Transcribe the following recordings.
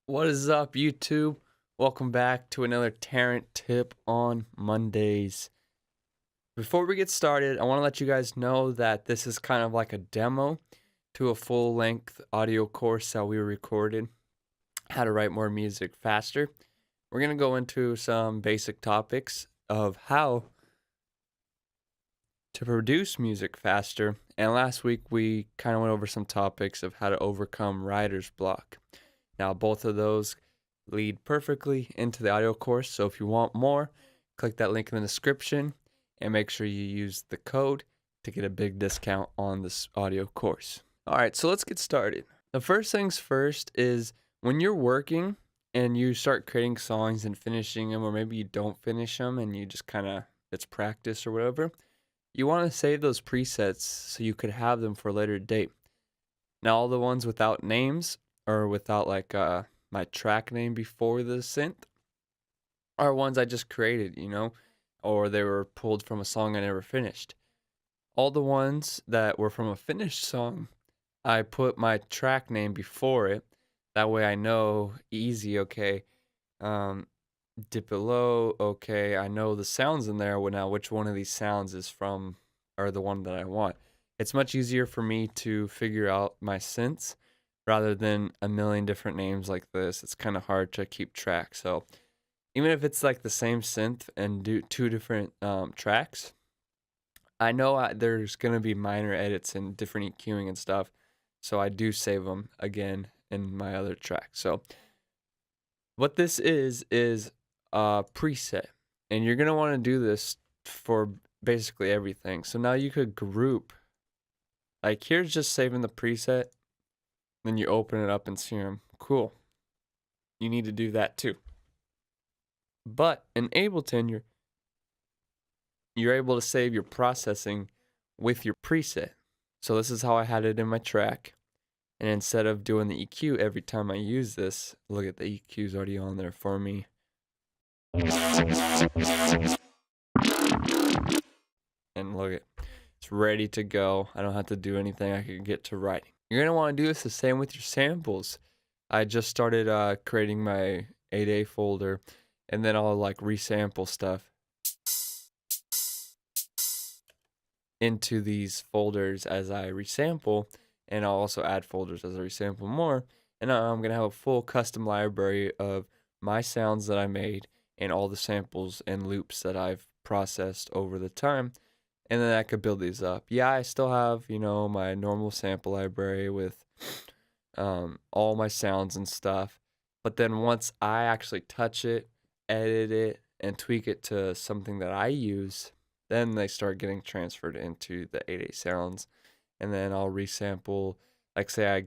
What is up, YouTube? Welcome back to another Tarant tip on Mondays. Before we get started, I want to let you guys know that this is kind of like a demo to a full-length audio course that we recorded, how to write more music faster. We're going to go into some basic topics of how to produce music faster, and last week we kind of went over some topics of how to overcome writer's block. Now, both of those lead perfectly into the audio course, so if you want more, click that link in the description and make sure you use the code to get a big discount on this audio course. Alright, so let's get started. The first things first is when you're working and you start creating songs and finishing them, or maybe you don't finish them and you just kind of, it's practice or whatever, you want to save those presets so you could have them for a later date. Now, all the ones without names or without like my track name before the synth are ones I just created, or they were pulled from a song I never finished. All the ones that were from a finished song, I put my track name before it. That way I know easy, okay, dip it low, okay, I know the sounds in there. Well, now which one of these sounds is from, or the one that I want. It's much easier for me to figure out my synths rather than a million different names like this. It's kind of hard to keep track. So even if it's like the same synth and do two different tracks, I know there's going to be minor edits and different EQing and stuff. So I do save them again in my other track. So what this is a preset, and you're going to want to do this for basically everything. So now you could group, like here's just saving the preset, then you open it up and see them. Cool. You need to do that too. But in Ableton, you're able to save your processing with your preset. So this is how I had it in my track. And instead of doing the EQ every time I use this, look at the EQ's already on there for me. And look at, it's ready to go. I don't have to do anything. I can get to writing. You're gonna want to do this the same with your samples. I just started creating my ADAY folder, and then I'll like resample stuff into these folders as I resample, and I'll also add folders as I resample more. And I'm gonna have a full custom library of my sounds that I made and all the samples and loops that I've processed over the time. And then I could build these up. Yeah, I still have, my normal sample library with all my sounds and stuff. But then once I actually touch it, edit it, and tweak it to something that I use, then they start getting transferred into the ADAY sounds. And then I'll resample, like say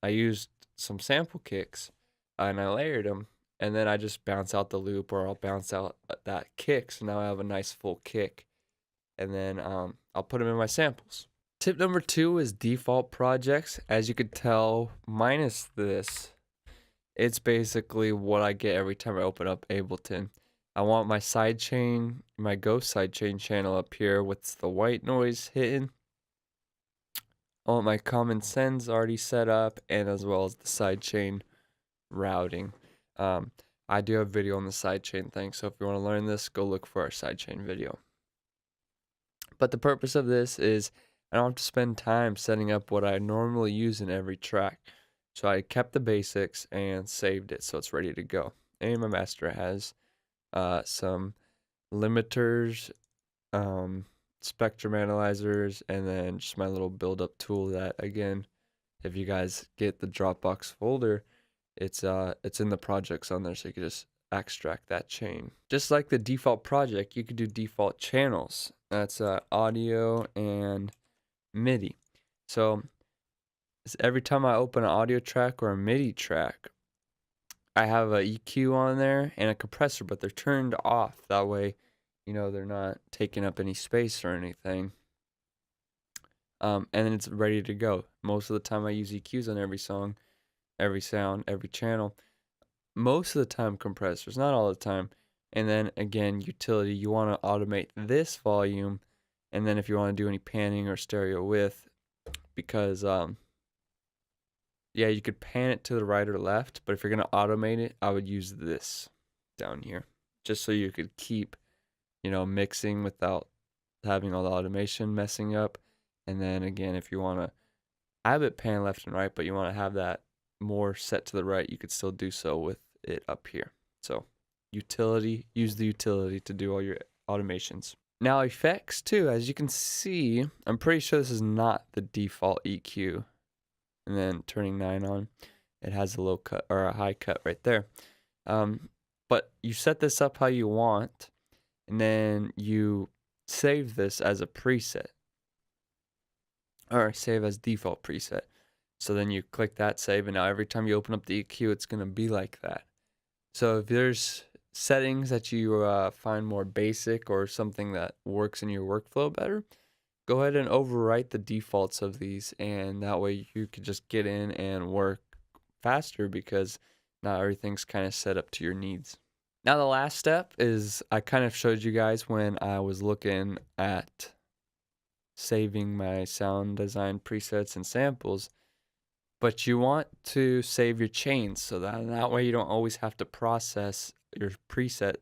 I used some sample kicks and I layered them, and then I just bounce out the loop, or I'll bounce out that kick. So now I have a nice full kick. And then I'll put them in my samples. Tip number 2 is default projects. As you could tell, minus this, it's basically what I get every time I open up Ableton. I want my sidechain, my Ghost sidechain channel up here with the white noise hitting. I want my common sends already set up, and as well as the sidechain routing. I do have a video on the sidechain thing, so if you want to learn this, go look for our sidechain video. But the purpose of this is I don't have to spend time setting up what I normally use in every track. So I kept the basics and saved it so it's ready to go. And my master has some limiters, spectrum analyzers, and then just my little build-up tool that, again, if you guys get the Dropbox folder, it's in the projects on there, so you can just extract that chain. Just like the default project, you could do default channels. That's audio and MIDI. So every time I open an audio track or a MIDI track, I have a EQ on there and a compressor, but they're turned off. That way, they're not taking up any space or anything. And then it's ready to go. Most of the time I use EQs on every song, every sound, every channel. Most of the time compressors, not all the time. And then again, utility, you want to automate this volume, and then if you want to do any panning or stereo width, because yeah, you could pan it to the right or left, but if you're gonna automate it, I would use this down here, just so you could keep, mixing without having all the automation messing up. And then again, if you wanna have it pan left and right, but you wanna have that more set to the right, you could still do so with it up here. So use the utility to do all your automations. Now effects too, as you can see, I'm pretty sure this is not the default EQ. And then turning 9 on, it has a low cut or a high cut right there. But you set this up how you want, and then you save this as a preset, or save as default preset. So then you click that save, and now every time you open up the EQ, it's gonna be like that. So if there's settings that you find more basic or something that works in your workflow better, go ahead and overwrite the defaults of these, and that way you could just get in and work faster because not everything's kind of set up to your needs. Now the last step is I kind of showed you guys when I was looking at saving my sound design presets and samples, but you want to save your chains so that way you don't always have to process your preset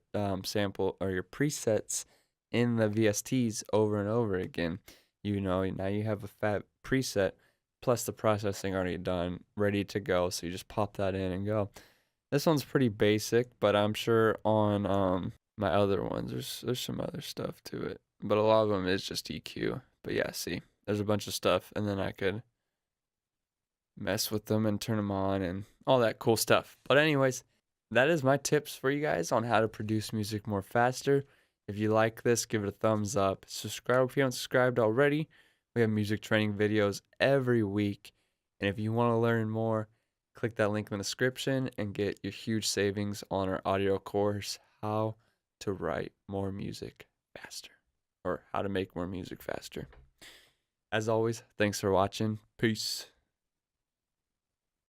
sample or your presets in the VSTs over and over again. Now you have a fat preset plus the processing already done, ready to go. So you just pop that in and go. This one's pretty basic, but I'm sure on my other ones there's some other stuff to it. But a lot of them is just EQ. But yeah, see, there's a bunch of stuff, and then I could mess with them and turn them on and all that cool stuff. But anyways, that is my tips for you guys on how to produce music more faster. If you like this, give it a thumbs up. Subscribe if you haven't subscribed already. We have music training videos every week. And if you want to learn more, click that link in the description and get your huge savings on our audio course, How to Write More Music Faster, or How to Make More Music Faster. As always, thanks for watching. Peace.